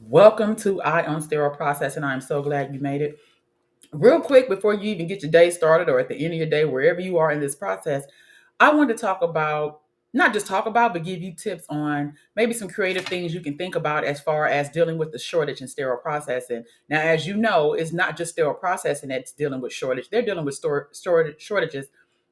Welcome to Eye on Sterile Process, and I'm so glad you made it. Real quick, before you even get your day started or at the end of your day, wherever you are in this process, I want to talk about, not just talk about, but give you tips on maybe some creative things you can think about as far as dealing with the shortage in sterile processing. Now, as you know, it's not just sterile processing that's dealing with shortage. They're dealing with shortages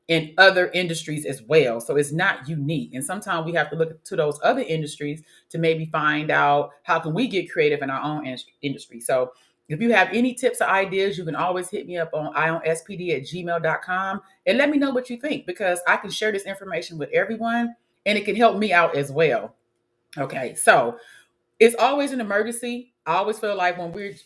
in other industries as well. So it's not unique. And sometimes we have to look to those other industries to maybe find out how can we get creative in our own industry. So if you have any tips or ideas, you can always hit me up on ionspd@gmail.com and let me know what you think, because I can share this information with everyone and it can help me out as well. Okay, so it's always an emergency. I always feel like when we're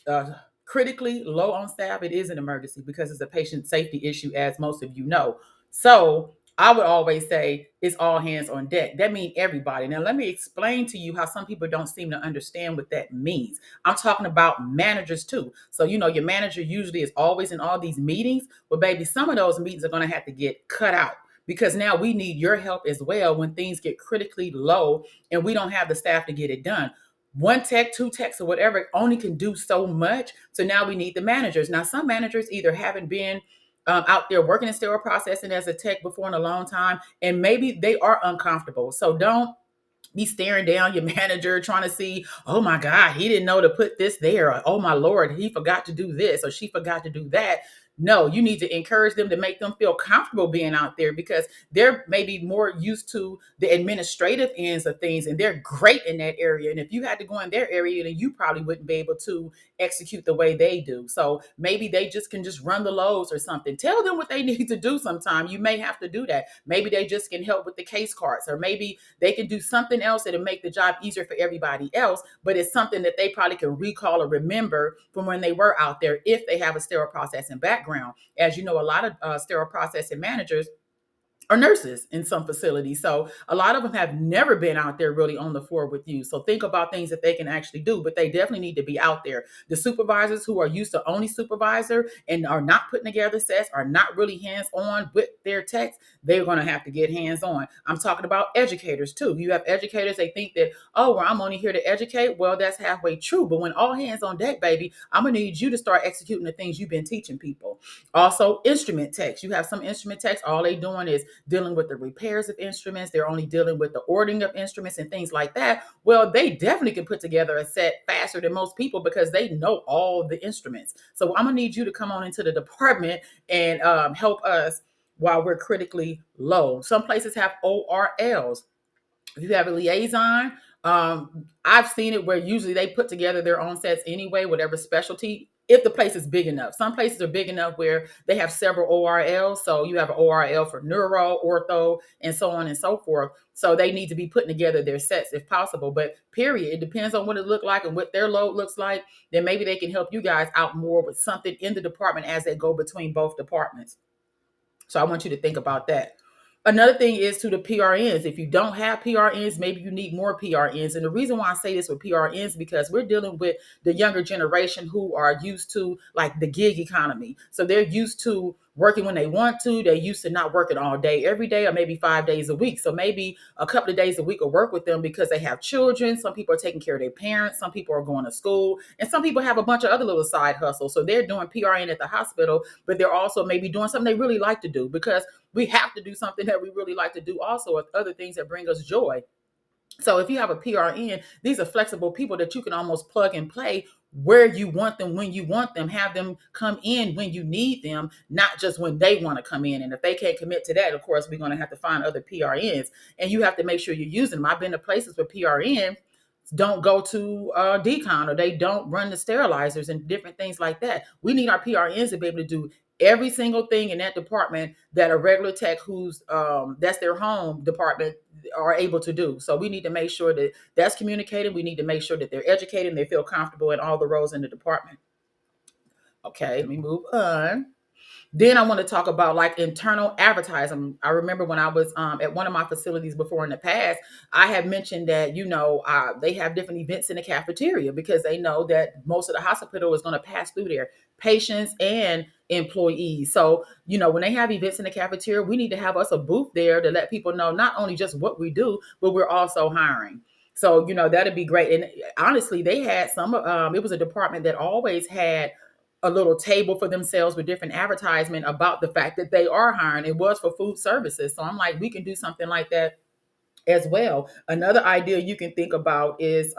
critically low on staff, it is an emergency because it's a patient safety issue, as most of you know. So I would always say it's all hands on deck. That means everybody. Now, let me explain to you how some people don't seem to understand what that means. I'm talking about managers too. So, your manager usually is always in all these meetings, but baby, some of those meetings are going to have to get cut out because now we need your help as well when things get critically low and we don't have the staff to get it done. One tech, two techs, or whatever only can do so much. So now we need the managers. Now, some managers either haven't been out there working in sterile processing as a tech before in a long time, and maybe they are uncomfortable. So don't be staring down your manager trying to see, oh my God, he didn't know to put this there. Or, oh my Lord, he forgot to do this or she forgot to do that. No, you need to encourage them to make them feel comfortable being out there because they're maybe more used to the administrative ends of things and they're great in that area. And if you had to go in their area, then you probably wouldn't be able to execute the way they do. So maybe they just can just run the loads or something. Tell them what they need to do sometime. You may have to do that. Maybe they just can help with the case cards, or maybe they can do something else that'll make the job easier for everybody else, but it's something that they probably can recall or remember from when they were out there if they have a sterile processing background. As you know, a lot of sterile processing managers are nurses in some facilities. So a lot of them have never been out there really on the floor with you. So think about things that they can actually do, but they definitely need to be out there. The supervisors who are used to only supervisor and are not putting together sets, are not really hands-on with their techs, they're going to have to get hands-on. I'm talking about educators too. You have educators, they think that, oh, well, I'm only here to educate. Well, that's halfway true. But when all hands on deck, baby, I'm going to need you to start executing the things you've been teaching people. Also, instrument techs. You have some instrument techs, all they doing is dealing with the repairs of instruments. They're only dealing with the ordering of instruments and things like that. Well, they definitely can put together a set faster than most people because they know all the instruments. So I'm gonna need you to come on into the department and help us while we're critically low. Some places have ORLs. If you have a liaison, I've seen it where usually they put together their own sets anyway, whatever specialty, if the place is big enough. Some places are big enough where they have several ORLs. So you have an ORL for neuro, ortho, and so on and so forth. So they need to be putting together their sets if possible. But period, it depends on what it looks like and what their load looks like. Then maybe they can help you guys out more with something in the department as they go between both departments. So I want you to think about that. Another thing is to the PRNs. If you don't have PRNs, maybe you need more PRNs. And the reason why I say this with PRNs, because we're dealing with the younger generation who are used to like the gig economy. So they're used to working when they want to. They're used to not working all day, every day, or maybe 5 days a week. So maybe a couple of days a week will work with them because they have children. Some people are taking care of their parents. Some people are going to school. And some people have a bunch of other little side hustles. So they're doing PRN at the hospital, but they're also maybe doing something they really like to do, because we have to do something that we really like to do also, with other things that bring us joy. So if you have a PRN, these are flexible people that you can almost plug and play where you want them, when you want them, have them come in when you need them, not just when they want to come in. And if they can't commit to that, of course, we're going to have to find other PRNs, and you have to make sure you're using them. I've been to places where PRN don't go to decon, or they don't run the sterilizers and different things like that. We need our PRNs to be able to do every single thing in that department that a regular tech who's that's their home department are able to do. So we need to make sure that that's communicated. We need to make sure that they're educated and they feel comfortable in all the roles in the department. Okay, let me move on. Then I want to talk about like internal advertising. I remember when I was at one of my facilities before in the past, I had mentioned that, they have different events in the cafeteria because they know that most of the hospital is going to pass through there, patients and employees. So, when they have events in the cafeteria, we need to have us a booth there to let people know not only just what we do, but we're also hiring. So, that'd be great. And honestly, they had it was a department that always had a little table for themselves with different advertisement about the fact that they are hiring. It was for food services. So I'm like, we can do something like that as well. Another idea you can think about is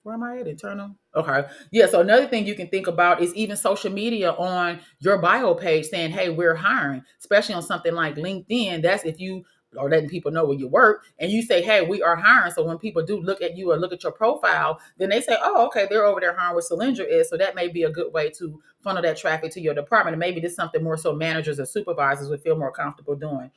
where am I at? Internal? Okay. Yeah. So another thing you can think about is even social media on your bio page saying, hey, we're hiring, especially on something like LinkedIn. That's if you are letting people know where you work and you say, hey, we are hiring. So when people do look at you or look at your profile, then they say, oh, okay, they're over there hiring where Cylindra is. So that may be a good way to funnel that traffic to your department. And maybe this is something more so managers or supervisors would feel more comfortable doing.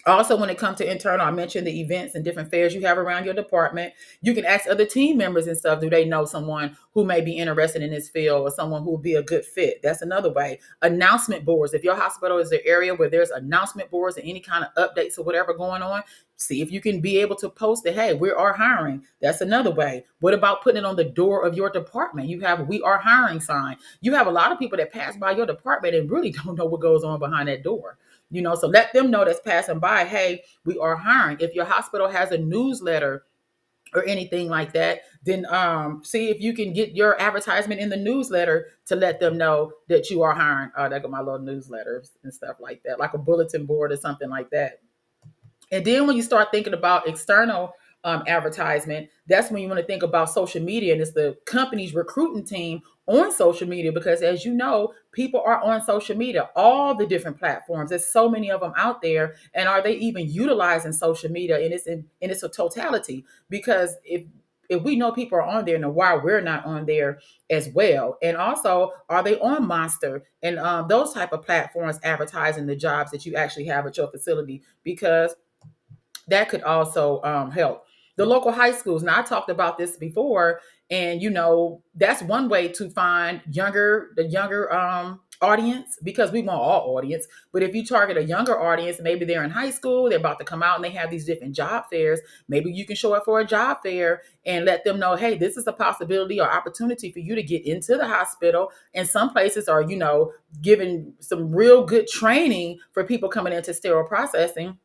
Also, when it comes to internal, I mentioned the events and different fairs you have around your department. You can ask other team members and stuff, do they know someone who may be interested in this field or someone who would be a good fit? That's another way. Announcement boards. If your hospital is an area where there's announcement boards and any kind of updates or whatever going on, see if you can be able to post it. Hey, we are hiring. That's another way. What about putting it on the door of your department? You have a we are hiring sign. You have a lot of people that pass by your department and really don't know what goes on behind that door. So let them know that's passing by, hey, we are hiring. If your hospital has a newsletter or anything like that, then see if you can get your advertisement in the newsletter to let them know that you are hiring. That got my little newsletters and stuff like that, like a bulletin board or something like that. And then when you start thinking about external advertisement, that's when you want to think about social media, and it's the company's recruiting team on social media. Because as you know, people are on social media, all the different platforms. There's so many of them out there, and are they even utilizing social media in its a totality? Because if we know people are on there, and why we're not on there as well, and also are they on Monster and those type of platforms advertising the jobs that you actually have at your facility? Because that could also help. The local high schools. Now, I talked about this before, and that's one way to find the younger audience, because we want all audience. But if you target a younger audience, maybe they're in high school, they're about to come out, and they have these different job fairs. Maybe you can show up for a job fair and let them know, hey, this is a possibility or opportunity for you to get into the hospital. And some places are, giving some real good training for people coming into sterile processing,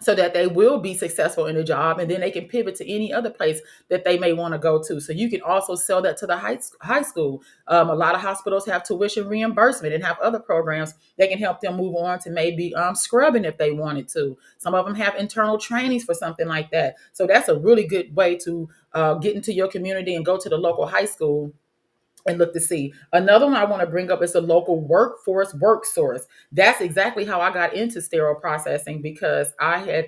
so that they will be successful in the job, and then they can pivot to any other place that they may want to go to. So you can also sell that to the high school. A lot of hospitals have tuition reimbursement and have other programs that can help them move on to maybe scrubbing if they wanted to. Some of them have internal trainings for something like that. So that's a really good way to get into your community and go to the local high school and look to see. Another one I want to bring up is the local workforce work source. That's exactly how I got into sterile processing, because I had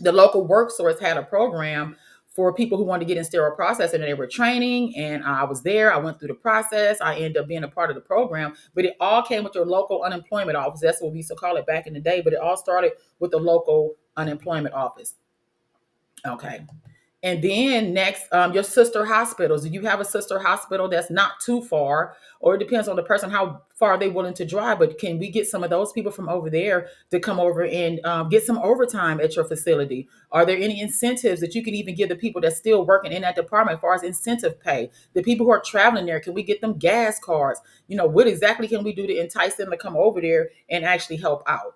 the local work source had a program for people who wanted to get in sterile processing, and they were training, and I was there. I went through the process. I ended up being a part of the program, but it all came with your local unemployment office. That's what we used to call it back in the day, but it all started with the local unemployment office. Okay. And then next, your sister hospitals. Do you have a sister hospital that's not too far? Or it depends on the person how far they're willing to drive. But can we get some of those people from over there to come over and get some overtime at your facility? Are there any incentives that you can even give the people that's still working in that department as far as incentive pay? The people who are traveling there, can we get them gas cards? What exactly can we do to entice them to come over there and actually help out?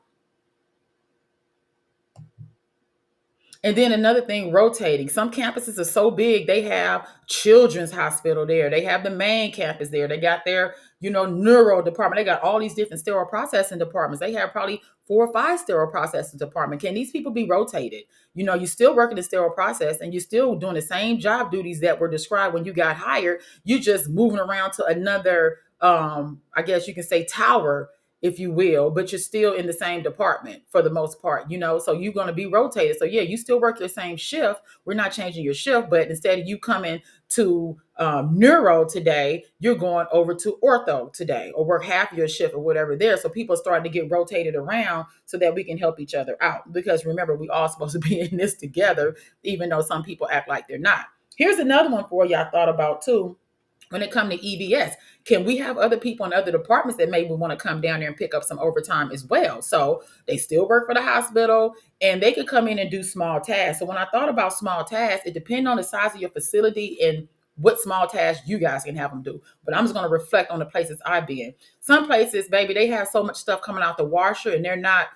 And then another thing, rotating. Some campuses are so big, they have children's hospital there. They have the main campus there. They got their, neuro department. They got all these different sterile processing departments. They have probably 4 or 5 sterile processing departments. Can these people be rotated? You're still working the sterile process and you're still doing the same job duties that were described when you got hired. You just moving around to another, I guess you can say tower, if you will, but you're still in the same department for the most part, so you're going to be rotated. So yeah, you still work your same shift. We're not changing your shift, but instead of you coming to neuro today, you're going over to ortho today, or work half your shift or whatever there. So people are starting to get rotated around so that we can help each other out. Because remember, we all supposed to be in this together, even though some people act like they're not. Here's another one for you I thought about too. When it comes to EVS, can we have other people in other departments that maybe want to come down there and pick up some overtime as well? So they still work for the hospital and they could come in and do small tasks. So when I thought about small tasks, it depends on the size of your facility and what small tasks you guys can have them do. But I'm just going to reflect on the places I've been. Some places, baby, they have so much stuff coming out the washer and they're not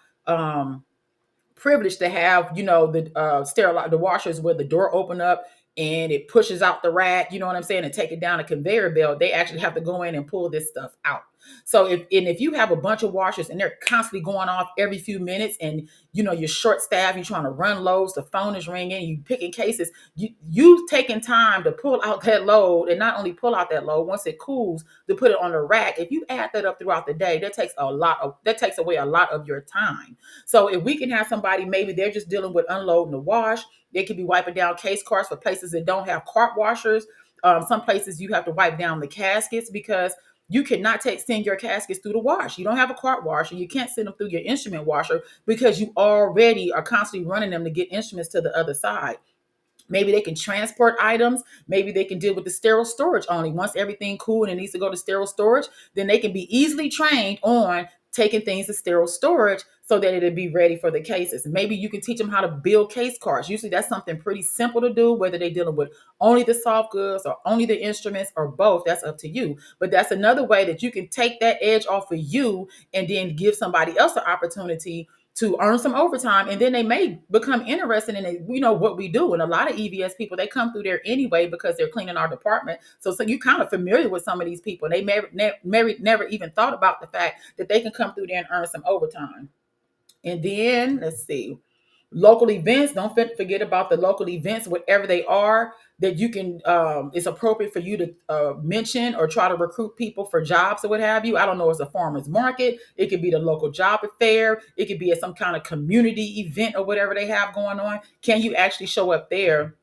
privileged to have, the sterilize the washers where the door open up and it pushes out the rat, you know what I'm saying, and take it down a conveyor belt. They actually have to go in and pull this stuff out. So if you have a bunch of washers and they're constantly going off every few minutes, and you're short staffed, you're trying to run loads, the phone is ringing, you picking cases, you taking time to pull out that load, and not only pull out that load, once it cools, to put it on the rack. If you add that up throughout the day, that takes away a lot of your time. So if we can have somebody, maybe they're just dealing with unloading the wash, they could be wiping down case carts for places that don't have cart washers. Some places you have to wipe down the caskets, because you cannot send your caskets through the wash. You don't have a cart washer. You can't send them through your instrument washer, because you already are constantly running them to get instruments to the other side. Maybe they can transport items. Maybe they can deal with the sterile storage only. Once everything cool and it needs to go to sterile storage, then they can be easily trained on taking things to sterile storage so that it'll be ready for the cases. Maybe you can teach them how to build case cards. Usually that's something pretty simple to do, whether they're dealing with only the soft goods or only the instruments or both. That's up to you. But that's another way that you can take that edge off of you and then give somebody else an opportunity to earn some overtime, and then they may become interested in it, what we do. And a lot of EVS people, they come through there anyway because they're cleaning our department. So you're kind of familiar with some of these people. They never even thought about the fact that they can come through there and earn some overtime. And then let's see, local events. Don't forget about the local events, whatever they are, that you can, it's appropriate for you to mention or try to recruit people for jobs or what have you. I don't know, it's a farmer's market, it could be the local job fair, it could be at some kind of community event or whatever they have going on. Can you actually show up there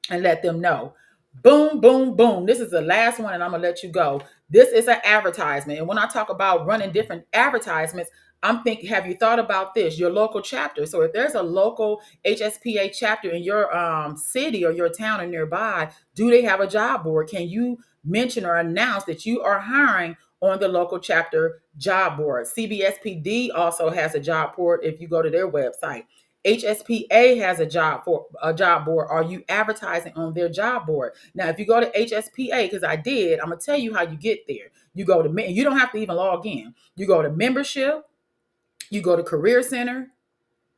and let them know? Boom, boom, boom. This is the last one, and I'm gonna let you go. This is an advertisement. And when I talk about running different advertisements, I'm thinking, have you thought about this? Your local chapter. So if there's a local HSPA chapter in your city or your town or nearby, do they have a job board? Can you mention or announce that you are hiring on the local chapter job board? CBSPD also has a job board if you go to their website. HSPA has a job board. Are you advertising on their job board? Now, if you go to HSPA, because I did, I'm gonna tell you how you get there. You go to, you don't have to even log in. You go to membership, you go to career center,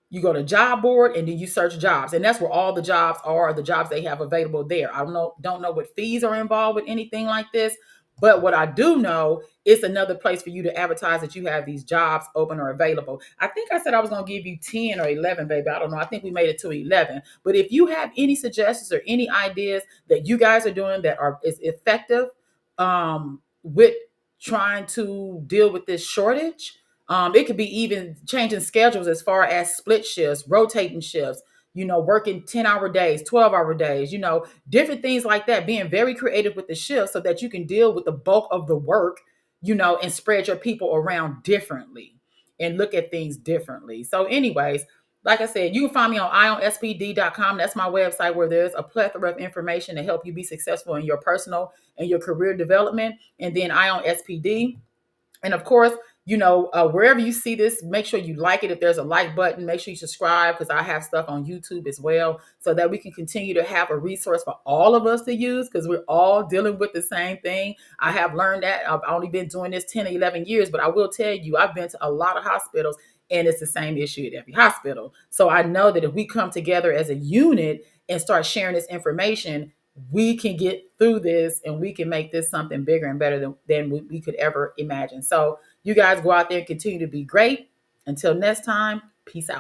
you go to job board, and then you search jobs, and that's where all the jobs are, the jobs they have available there. I don't know what fees are involved with anything like this, but what I do know, it's another place for you to advertise that you have these jobs open or available. I think I said I was going to give you 10 or 11, baby. I don't know. I think we made it to 11. But if you have any suggestions or any ideas that you guys are doing that is effective with trying to deal with this shortage, it could be even changing schedules as far as split shifts, rotating shifts, working 10-hour days, 12-hour days, different things like that, being very creative with the shift so that you can deal with the bulk of the work, and spread your people around differently and look at things differently. So anyways, like I said, you can find me on ionspd.com. That's my website, where there's a plethora of information to help you be successful in your personal and your career development. And then Ion SPD. And of course, wherever you see this, make sure you like it. If there's a like button, make sure you subscribe, because I have stuff on YouTube as well, so that we can continue to have a resource for all of us to use, because we're all dealing with the same thing. I have learned that. I've only been doing this 10 or 11 years, but I will tell you, I've been to a lot of hospitals, and it's the same issue at every hospital. So I know that if we come together as a unit and start sharing this information, we can get through this, and we can make this something bigger and better than we could ever imagine. So you guys go out there and continue to be great. Until next time, peace out.